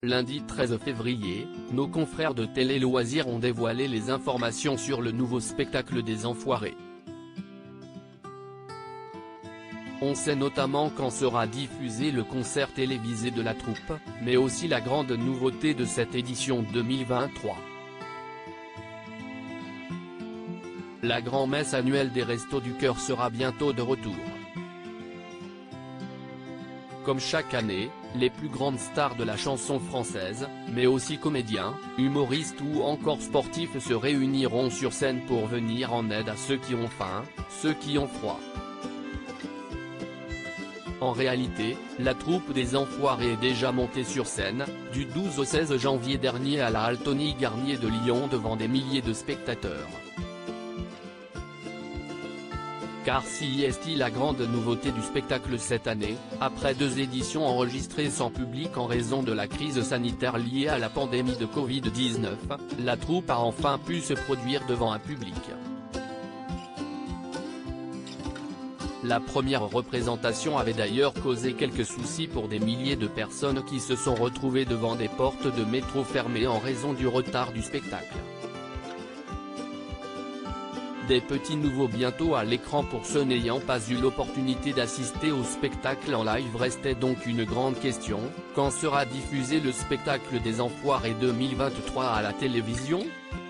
Lundi 13 février, nos confrères de Télé Loisirs ont dévoilé les informations sur le nouveau spectacle des Enfoirés. On sait notamment quand sera diffusé le concert télévisé de la troupe, mais aussi la grande nouveauté de cette édition 2023. La grand-messe annuelle des Restos du Cœur sera bientôt de retour. Comme chaque année, les plus grandes stars de la chanson française, mais aussi comédiens, humoristes ou encore sportifs se réuniront sur scène pour venir en aide à ceux qui ont faim, ceux qui ont froid. En réalité, la troupe des Enfoirés est déjà montée sur scène, du 12 au 16 janvier dernier à la Altony Garnier de Lyon devant des milliers de spectateurs. Car si est la grande nouveauté du spectacle cette année, après 2 éditions enregistrées sans public en raison de la crise sanitaire liée à la pandémie de Covid-19, la troupe a enfin pu se produire devant un public. La première représentation avait d'ailleurs causé quelques soucis pour des milliers de personnes qui se sont retrouvées devant des portes de métro fermées en raison du retard du spectacle. Des petits nouveaux bientôt à l'écran pour ceux n'ayant pas eu l'opportunité d'assister au spectacle en live. Restait donc une grande question: quand sera diffusé le spectacle des Enfoirés 2023 à la télévision?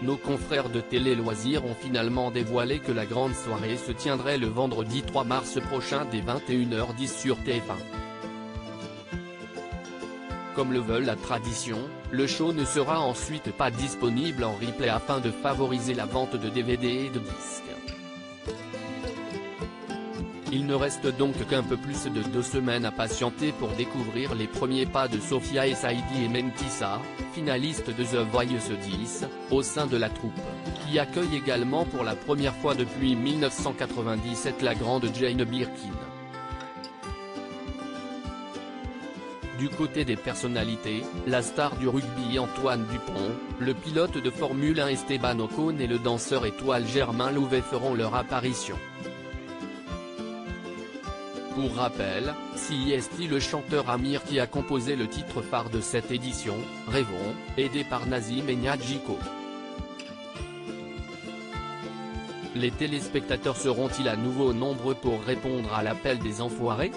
Nos confrères de Télé Loisirs ont finalement dévoilé que la grande soirée se tiendrait le vendredi 3 mars prochain dès 21h10 sur TF1. Comme le veut la tradition, le show ne sera ensuite pas disponible en replay afin de favoriser la vente de DVD et de disques. Il ne reste donc qu'un peu plus de 2 semaines à patienter pour découvrir les premiers pas de Sophia et Saïdi et Mentissa, finalistes de The Voice 10, au sein de la troupe, qui accueille également pour la première fois depuis 1997 la grande Jane Birkin. Du côté des personnalités, la star du rugby Antoine Dupont, le pilote de Formule 1 Esteban Ocon et le danseur étoile Germain Louvet feront leur apparition. Pour rappel, CIST le chanteur Amir qui a composé le titre phare de cette édition, Rêvons, aidé par Nazim et Niadjiko. Les téléspectateurs seront-ils à nouveau nombreux pour répondre à l'appel des Enfoirés ?